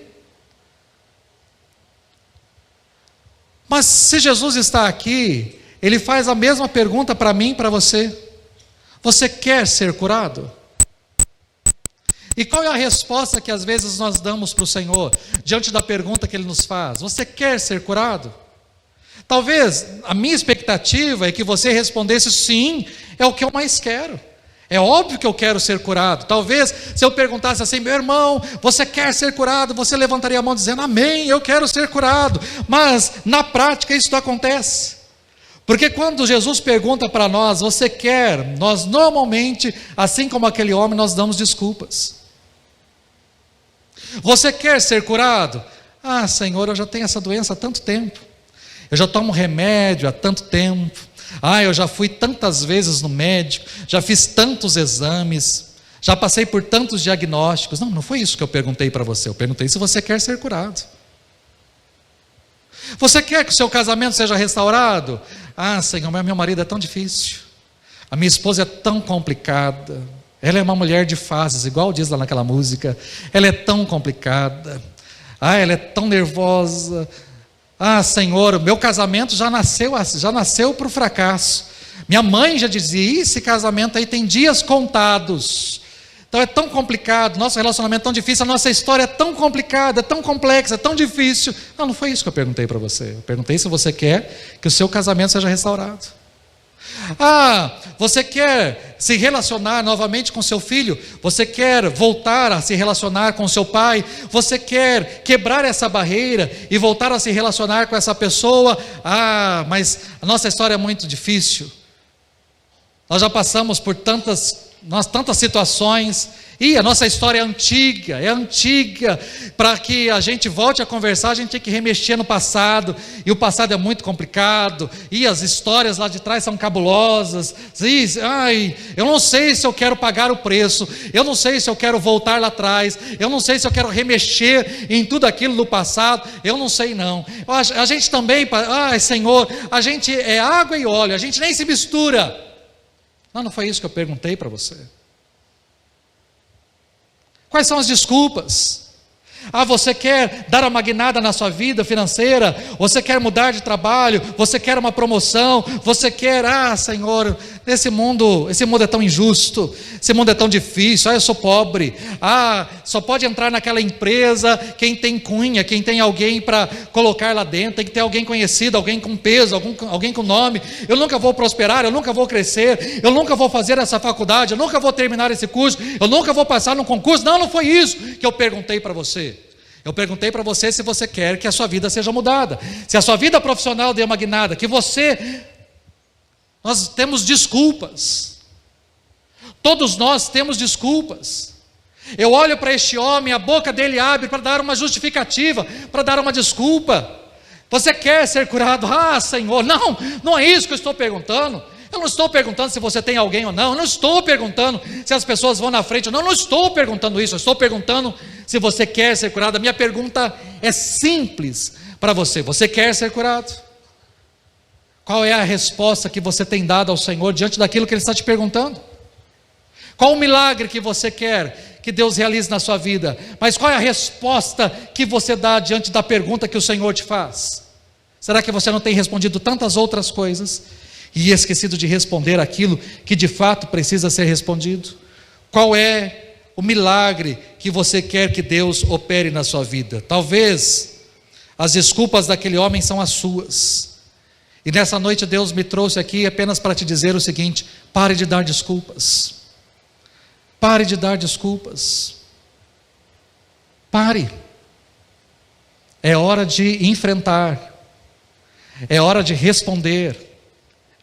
Mas se Jesus está aqui, Ele faz a mesma pergunta para mim e para você. Você quer ser curado? E qual é a resposta que às vezes nós damos para o Senhor diante da pergunta que Ele nos faz? Você quer ser curado? Talvez a minha expectativa é que você respondesse sim, é o que eu mais quero. É óbvio que eu quero ser curado. Talvez se eu perguntasse assim, meu irmão, você quer ser curado? Você levantaria a mão dizendo, amém, eu quero ser curado. Mas na prática isso não acontece. Porque quando Jesus pergunta para nós, você quer? Nós normalmente, assim como aquele homem, nós damos desculpas. Você quer ser curado? Senhor, eu já tenho essa doença há tanto tempo. Eu já tomo remédio há tanto tempo. Eu já fui tantas vezes no médico, já fiz tantos exames, já passei por tantos diagnósticos. Não foi isso que eu perguntei para você. Eu perguntei se você quer ser curado. Você quer que o seu casamento seja restaurado? Senhor, mas meu marido é tão difícil. A minha esposa é tão complicada. Ela é uma mulher de fases, igual diz lá naquela música. Ela é tão complicada. Ela é tão nervosa. Senhor, meu casamento já nasceu para o fracasso. Minha mãe já dizia, esse casamento aí tem dias contados. Então é tão complicado, nosso relacionamento é tão difícil, a nossa história é tão complicada, é tão complexa, é tão difícil. Não foi isso que eu perguntei para você. Eu perguntei se você quer que o seu casamento seja restaurado. Você quer se relacionar novamente com seu filho? Você quer voltar a se relacionar com seu pai? Você quer quebrar essa barreira e voltar a se relacionar com essa pessoa? Mas a nossa história é muito difícil. Nós já passamos por tantas tantas situações, e a nossa história é antiga, para que a gente volte a conversar, a gente tem que remexer no passado, e o passado é muito complicado, e as histórias lá de trás são cabulosas, eu não sei se eu quero pagar o preço, eu não sei se eu quero voltar lá atrás, eu não sei se eu quero remexer em tudo aquilo do passado, eu não sei não, a gente também, Senhor, a gente é água e óleo, a gente nem se mistura. Não foi isso que eu perguntei para você. Quais são as desculpas? Você quer dar uma guinada na sua vida financeira, você quer mudar de trabalho, você quer uma promoção, você quer, Senhor, esse mundo é tão injusto, esse mundo é tão difícil, eu sou pobre, só pode entrar naquela empresa quem tem cunha, quem tem alguém para colocar lá dentro, tem que ter alguém conhecido, alguém com peso, alguém com nome, eu nunca vou prosperar, eu nunca vou crescer, eu nunca vou fazer essa faculdade, eu nunca vou terminar esse curso, eu nunca vou passar num concurso. Não foi isso que eu perguntei para você. Eu perguntei para você se você quer que a sua vida seja mudada, se a sua vida profissional dê uma guinada, nós temos desculpas, todos nós temos desculpas. Eu olho para este homem, a boca dele abre para dar uma justificativa, para dar uma desculpa. Você quer ser curado? Senhor, não é isso que eu estou perguntando. Eu não estou perguntando se você tem alguém ou não, eu não estou perguntando se as pessoas vão na frente ou não, eu não estou perguntando isso, eu estou perguntando se você quer ser curado. A minha pergunta é simples para você: você quer ser curado? Qual é a resposta que você tem dado ao Senhor diante daquilo que Ele está te perguntando? Qual o milagre que você quer que Deus realize na sua vida? Mas qual é a resposta que você dá diante da pergunta que o Senhor te faz? Será que você não tem respondido tantas outras coisas e esquecido de responder aquilo que de fato precisa ser respondido? Qual é o milagre que você quer que Deus opere na sua vida? Talvez as desculpas daquele homem são as suas, e nessa noite Deus me trouxe aqui apenas para te dizer o seguinte: pare de dar desculpas, pare de dar desculpas, pare. É hora de enfrentar, é hora de responder,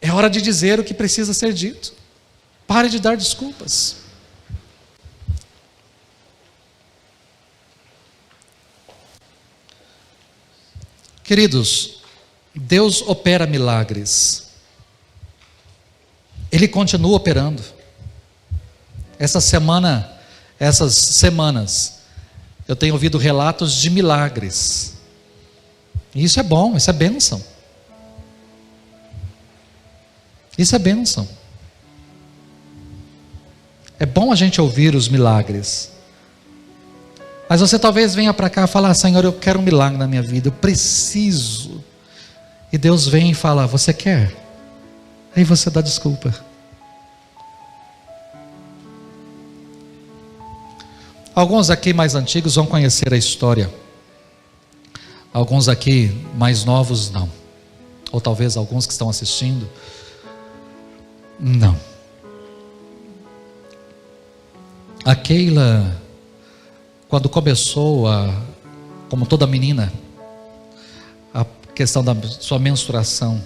é hora de dizer o que precisa ser dito. Pare de dar desculpas. Queridos, Deus opera milagres. Ele continua operando. Essas semanas, eu tenho ouvido relatos de milagres. E isso é bom, isso é bênção. Isso é bênção. É bom a gente ouvir os milagres. Mas você talvez venha para cá e fale: Senhor, eu quero um milagre na minha vida, eu preciso. E Deus vem e fala: você quer? Aí você dá desculpa. Alguns aqui mais antigos vão conhecer a história. Alguns aqui mais novos não. Ou talvez alguns que estão assistindo não. A Keila, quando começou como toda menina, a questão da sua menstruação,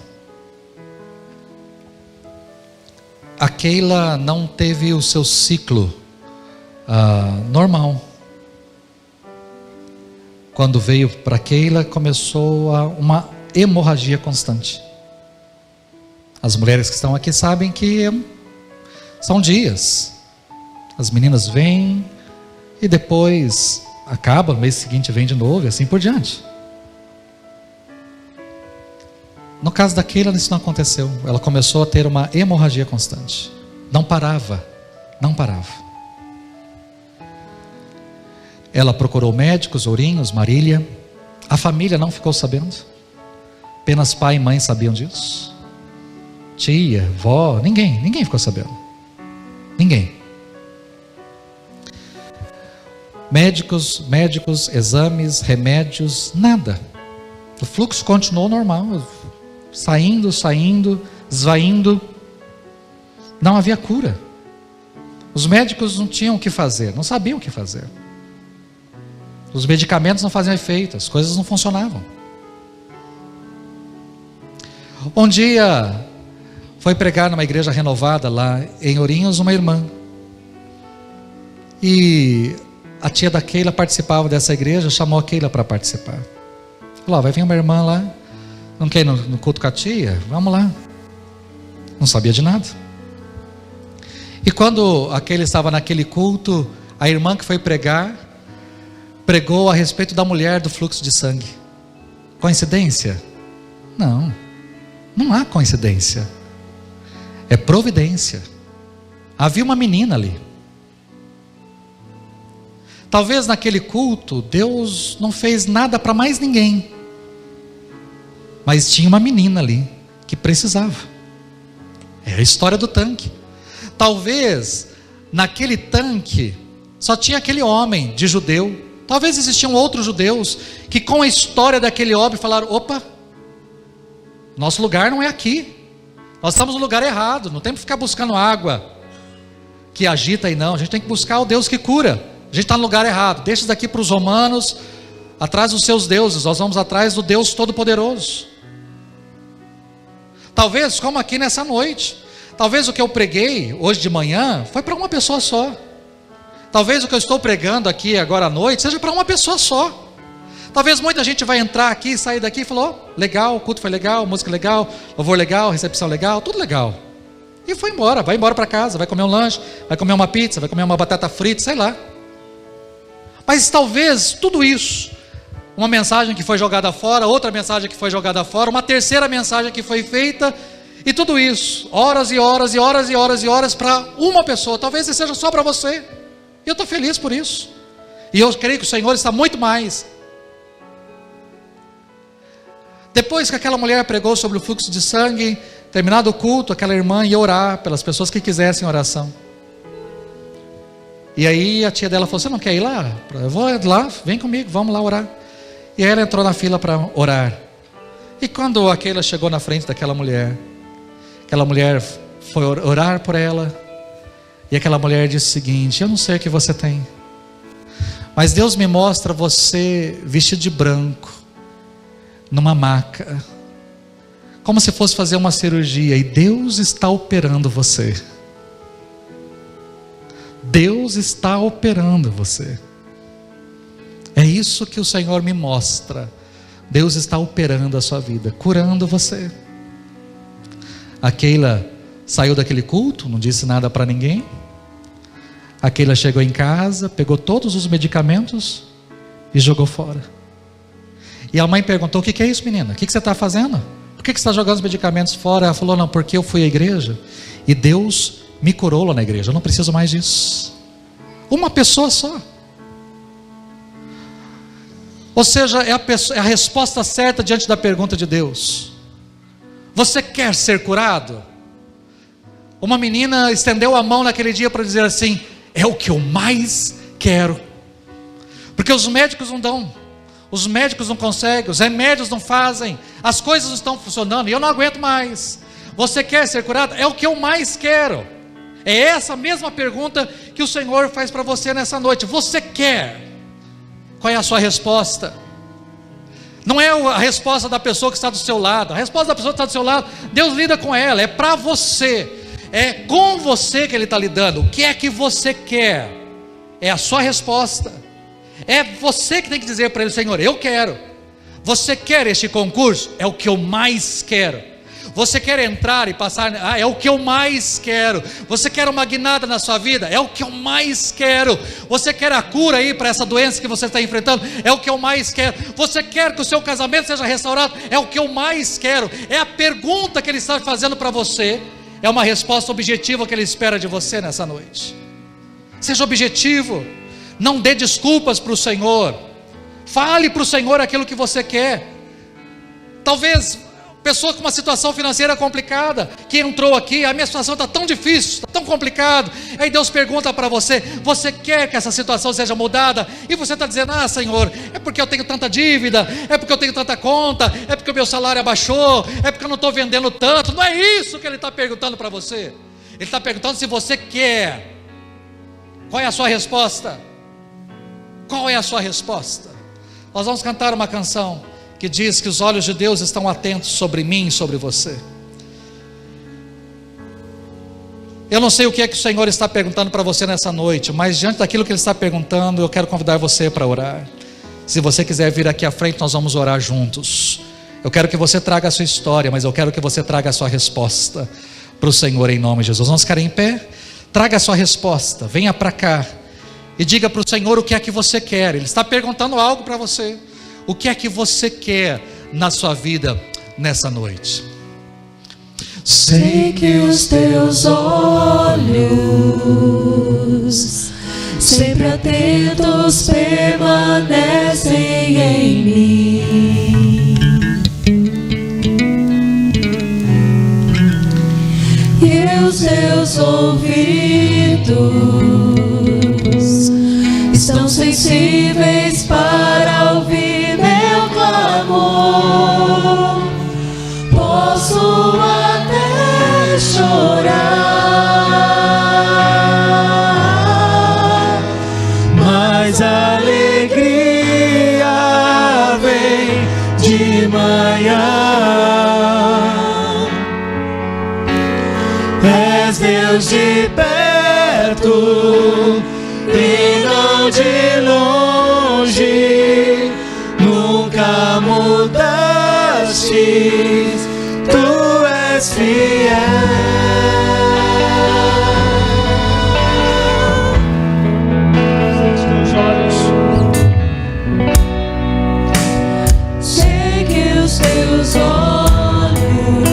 a Keila não teve o seu ciclo normal. Quando veio para Keila, começou uma hemorragia constante. As mulheres que estão aqui sabem que são dias. As meninas vêm e depois acaba, no mês seguinte vem de novo e assim por diante. No caso da Keila, isso não aconteceu. Ela começou a ter uma hemorragia constante. Não parava. Ela procurou médicos, Ourinhos, Marília. A família não ficou sabendo. Apenas pai e mãe sabiam disso. Tia, vó, ninguém ficou sabendo. Ninguém. Médicos, exames, remédios, nada. O fluxo continuou normal, saindo, esvaindo. Não havia cura. Os médicos não tinham o que fazer, não sabiam o que fazer. Os medicamentos não faziam efeito, as coisas não funcionavam. Um dia foi pregar numa igreja renovada lá em Ourinhos uma irmã. E a tia da Keila participava dessa igreja, chamou a Keila para participar. Falou: vai vir uma irmã lá, não quer ir no culto com a tia? Vamos lá. Não sabia de nada. E quando a Keila estava naquele culto, a irmã que foi pregar, pregou a respeito da mulher do fluxo de sangue. Coincidência? Não, não há coincidência. É providência. Havia uma menina ali. Talvez naquele culto Deus não fez nada para mais ninguém, mas tinha uma menina ali que precisava. É a história do tanque. Talvez naquele tanque só tinha aquele homem de judeu. Talvez existiam outros judeus que com a história daquele homem falaram: opa, nosso lugar não é aqui, nós estamos no lugar errado, não temos que ficar buscando água que agita aí não, a gente tem que buscar o Deus que cura. A gente está no lugar errado, deixa isso daqui para os romanos, atrás dos seus deuses, nós vamos atrás do Deus Todo-Poderoso. Talvez, como aqui nessa noite, talvez o que eu preguei hoje de manhã foi para uma pessoa só. Talvez o que eu estou pregando aqui agora à noite seja para uma pessoa só. Talvez muita gente vai entrar aqui e sair daqui e falou: legal, o culto foi legal, música legal, louvor legal, recepção legal, tudo legal. E foi embora, vai embora para casa, vai comer um lanche, vai comer uma pizza, vai comer uma batata frita, sei lá. Mas talvez tudo isso, uma mensagem que foi jogada fora, outra mensagem que foi jogada fora, uma terceira mensagem que foi feita, e tudo isso, horas e horas e horas e horas e horas para uma pessoa, talvez seja só para você. E eu estou feliz por isso. E eu creio que o Senhor está muito mais. Depois que aquela mulher pregou sobre o fluxo de sangue, terminado o culto, aquela irmã ia orar pelas pessoas que quisessem oração. E aí a tia dela falou: você não quer ir lá? Eu vou lá, vem comigo, vamos lá orar. E aí ela entrou na fila para orar. E quando a Keila chegou na frente daquela mulher, aquela mulher foi orar por ela. E aquela mulher disse o seguinte: eu não sei o que você tem, mas Deus me mostra você vestido de branco, numa maca, como se fosse fazer uma cirurgia, e Deus está operando você. Deus está operando você. É isso que o Senhor me mostra. Deus está operando a sua vida, curando você. A Keila saiu daquele culto, não disse nada para ninguém. A Keila chegou em casa, pegou todos os medicamentos e jogou fora. E a mãe perguntou: o que é isso, menina? O que você está fazendo? Por que você está jogando os medicamentos fora? Ela falou: não, porque eu fui à igreja e Deus me curou lá na igreja, eu não preciso mais disso. Uma pessoa só. Ou seja, é a resposta certa diante da pergunta de Deus. Você quer ser curado? Uma menina estendeu a mão naquele dia para dizer assim: é o que eu mais quero. Porque os médicos não dão, os médicos não conseguem, os remédios não fazem, as coisas não estão funcionando e eu não aguento mais. Você quer ser curado? É o que eu mais quero. É essa mesma pergunta que o Senhor faz para você nessa noite. Você quer? Qual é a sua resposta? Não é a resposta da pessoa que está do seu lado. A resposta da pessoa que está do seu lado, Deus lida com ela, é para você. É com você que Ele está lidando. O que é que você quer? É a sua resposta. É você que tem que dizer para Ele: Senhor, eu quero. Você quer este concurso? É o que eu mais quero. Você quer entrar e passar? É o que eu mais quero. Você quer uma guinada na sua vida? É o que eu mais quero. Você quer a cura aí para essa doença que você está enfrentando? É o que eu mais quero. Você quer que o seu casamento seja restaurado? É o que eu mais quero. É a pergunta que Ele está fazendo para você. É uma resposta objetiva que Ele espera de você nessa noite. Seja objetivo. Não dê desculpas para o Senhor. Fale para o Senhor aquilo que você quer. Talvez pessoa com uma situação financeira complicada, que entrou aqui: a minha situação está tão difícil, está tão complicado. Aí Deus pergunta para você: você quer que essa situação seja mudada? E você está dizendo: ah, Senhor, é porque eu tenho tanta dívida, é porque eu tenho tanta conta, é porque o meu salário abaixou, é porque eu não estou vendendo tanto. Não é isso que Ele está perguntando para você. Ele está perguntando se você quer. Qual é a sua resposta? Qual é a sua resposta? Nós vamos cantar uma canção que diz que os olhos de Deus estão atentos sobre mim e sobre você. Eu não sei o que é que o Senhor está perguntando para você nessa noite, mas diante daquilo que Ele está perguntando, eu quero convidar você para orar. Se você quiser vir aqui à frente, nós vamos orar juntos. Eu quero que você traga a sua história, mas eu quero que você traga a sua resposta para o Senhor em nome de Jesus. Vamos ficar em pé? Traga a sua resposta, venha para cá e diga para o Senhor o que é que você quer. Ele está perguntando algo para você. O que é que você quer na sua vida nessa noite?
Sei que os teus olhos, sempre atentos, permanecem em mim, e os teus ouvidos estão sensíveis para ouvir meu clamor. Posso até chorar, mas a alegria vem de manhã. És Deus de perto e não de longe, nunca mudaste, tu és fiel. Sei que os teus olhos,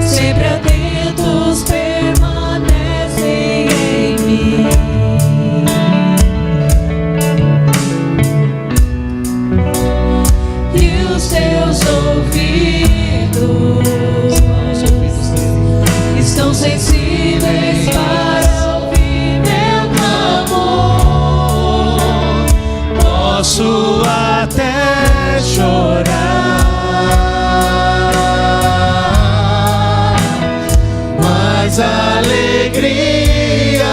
sempre atentos, permanecem em mim, e os teus ouvidos estão sensíveis para ouvir meu clamor. Posso até chorar, mas a alegria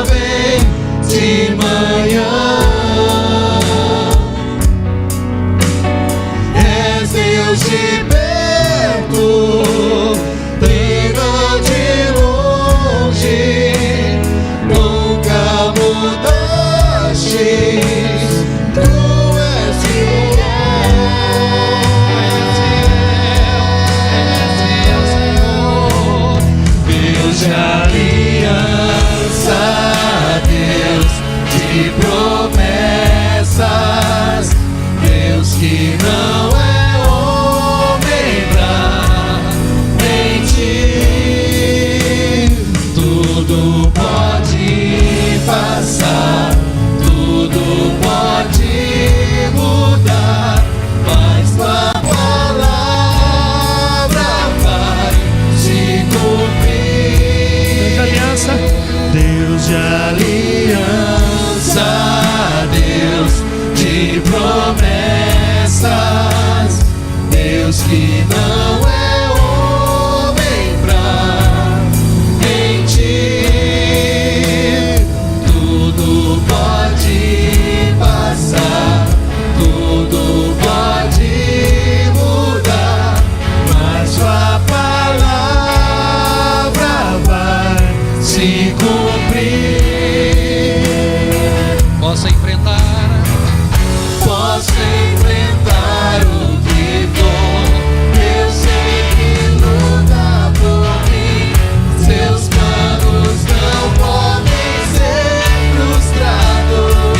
vem de manhã. És Deus de perto e não de longe, nunca mudaste, tu és fiel, Deus de aliança, Deus de promessas, Deus que não é homem pra mentir. Tudo pode passar, tudo pode mudar, mas tua palavra vai se cumprir. Deus de aliança, Deus de promessas, Deus que não é homem pra mentir. Tudo pode passar, tudo pode mudar, mas sua palavra vai se cumprir.
Posso enfrentar
o que for, eu sei que luta por mim, seus planos não podem ser frustrados.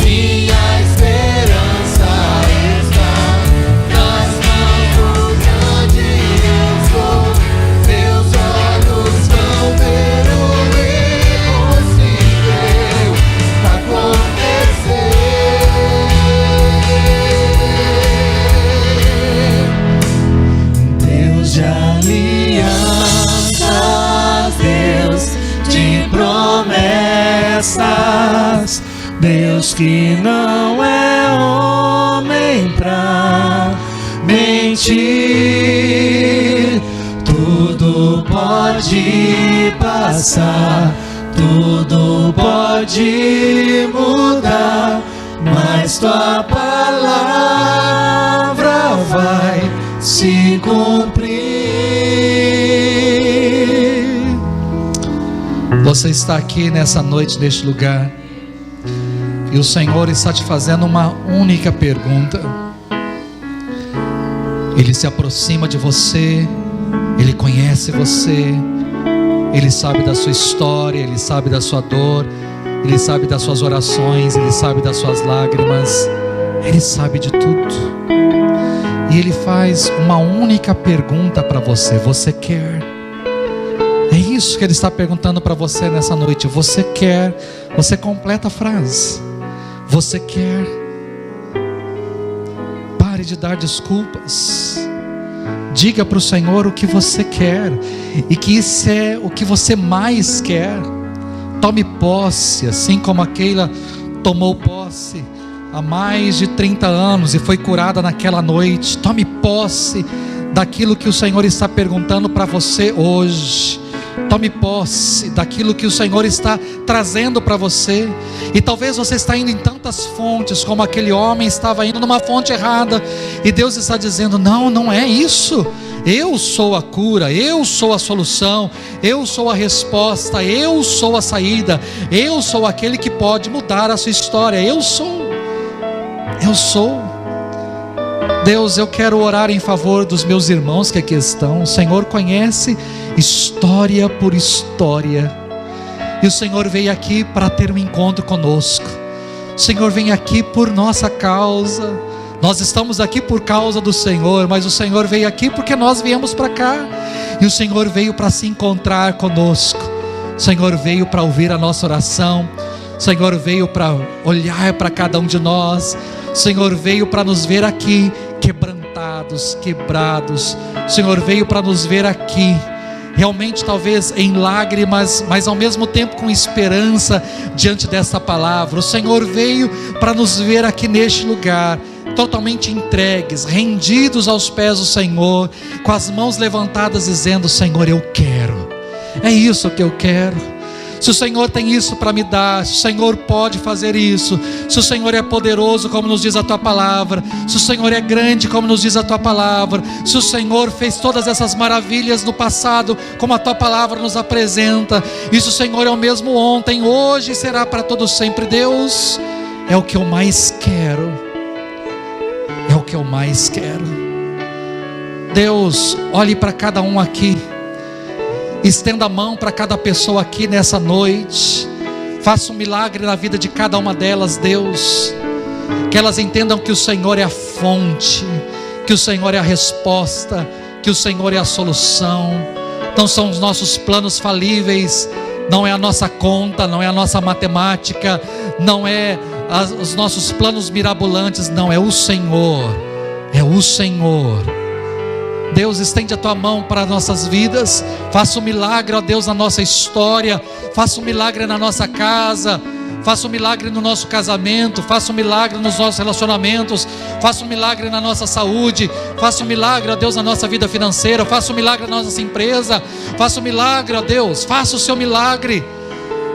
Minha esperança está nas mãos do grande eu sou, meus olhos vão ver o impossível acontecer. Deus de alianças, Deus de promessas, Deus que não é homem pra mentir. Tudo pode passar, tudo pode mudar, mas tua palavra vai se cumprir.
Você está aqui nessa noite, neste lugar, e o Senhor está te fazendo uma única pergunta. Ele se aproxima de você, Ele conhece você, Ele sabe da sua história, Ele sabe da sua dor, Ele sabe das suas orações, Ele sabe das suas lágrimas, Ele sabe de tudo. E Ele faz uma única pergunta para você: você quer? É isso que Ele está perguntando para você nessa noite. Você quer? Você completa a frase. Você quer? Pare de dar desculpas. Diga para o Senhor o que você quer, e que isso é o que você mais quer. Tome posse, assim como aquela tomou posse há mais de 30 anos e foi curada naquela noite. Tome posse daquilo que o Senhor está perguntando para você hoje. Tome posse daquilo que o Senhor está trazendo para você. E talvez você está indo em tantas fontes, como aquele homem estava indo numa fonte errada, e Deus está dizendo: não, não é isso. Eu sou a cura, eu sou a solução, eu sou a resposta, eu sou a saída, eu sou aquele que pode mudar a sua história. Eu sou. Deus, eu quero orar em favor dos meus irmãos que aqui estão. O Senhor conhece história por história, e o Senhor veio aqui para ter um encontro conosco. O Senhor vem aqui por nossa causa. Nós estamos aqui por causa do Senhor, mas o Senhor veio aqui porque nós viemos para cá, e o Senhor veio para se encontrar conosco. O Senhor veio para ouvir a nossa oração. O Senhor veio para olhar para cada um de nós. O Senhor veio para nos ver aqui quebrantados, quebrados. O Senhor veio para nos ver aqui, realmente talvez em lágrimas, mas ao mesmo tempo com esperança diante dessa palavra. O Senhor veio para nos ver aqui neste lugar, totalmente entregues, rendidos aos pés do Senhor, com as mãos levantadas dizendo: Senhor, eu quero, é isso que eu quero. Se o Senhor tem isso para me dar, se o Senhor pode fazer isso, se o Senhor é poderoso como nos diz a Tua palavra, se o Senhor é grande como nos diz a Tua palavra, se o Senhor fez todas essas maravilhas no passado como a Tua palavra nos apresenta, e se o Senhor é o mesmo ontem, hoje e será para todo sempre, Deus, é o que eu mais quero. É o que eu mais quero. Deus, olhe para cada um aqui, estenda a mão para cada pessoa aqui nessa noite. Faça um milagre na vida de cada uma delas, Deus. Que elas entendam que o Senhor é a fonte, que o Senhor é a resposta, que o Senhor é a solução. Não são os nossos planos falíveis, não é a nossa conta, não é a nossa matemática, não é os nossos planos mirabolantes, não, é o Senhor. É o Senhor. Deus, estende a Tua mão para nossas vidas. Faça um milagre, ó Deus, na nossa história. Faça um milagre na nossa casa. Faça um milagre no nosso casamento. Faça um milagre nos nossos relacionamentos. Faça um milagre na nossa saúde. Faça um milagre, ó Deus, na nossa vida financeira. Faça um milagre na nossa empresa. Faça um milagre, ó Deus. Faça o Seu milagre.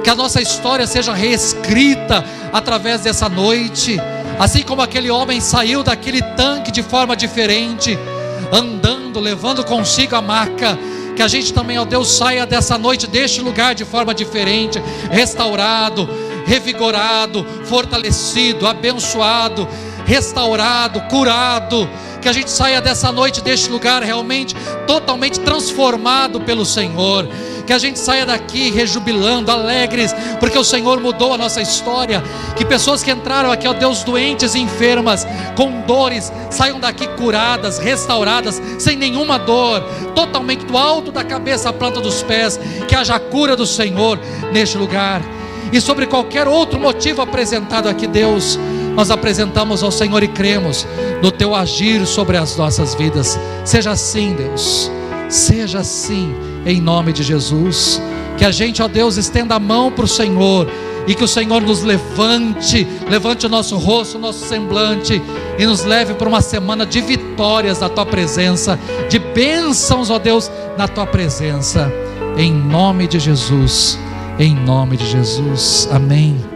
Que a nossa história seja reescrita através dessa noite. Assim como aquele homem saiu daquele tanque de forma diferente, andando, levando consigo a maca, que a gente também, ó Deus, saia dessa noite, deste lugar de forma diferente, restaurado, revigorado, fortalecido, abençoado, restaurado, curado. Que a gente saia dessa noite, deste lugar realmente totalmente transformado pelo Senhor. Que a gente saia daqui rejubilando, alegres, porque o Senhor mudou a nossa história. Que pessoas que entraram aqui, ó Deus, doentes e enfermas, com dores, saiam daqui curadas, restauradas, sem nenhuma dor, totalmente do alto da cabeça à planta dos pés. Que haja a cura do Senhor neste lugar. E sobre qualquer outro motivo apresentado aqui, Deus, nós apresentamos ao Senhor e cremos no Teu agir sobre as nossas vidas. Seja assim, Deus, seja assim, em nome de Jesus. Que a gente, ó Deus, estenda a mão para o Senhor, e que o Senhor nos levante o nosso rosto, o nosso semblante, e nos leve para uma semana de vitórias na Tua presença, de bênçãos, ó Deus, na Tua presença, em nome de Jesus, em nome de Jesus, amém.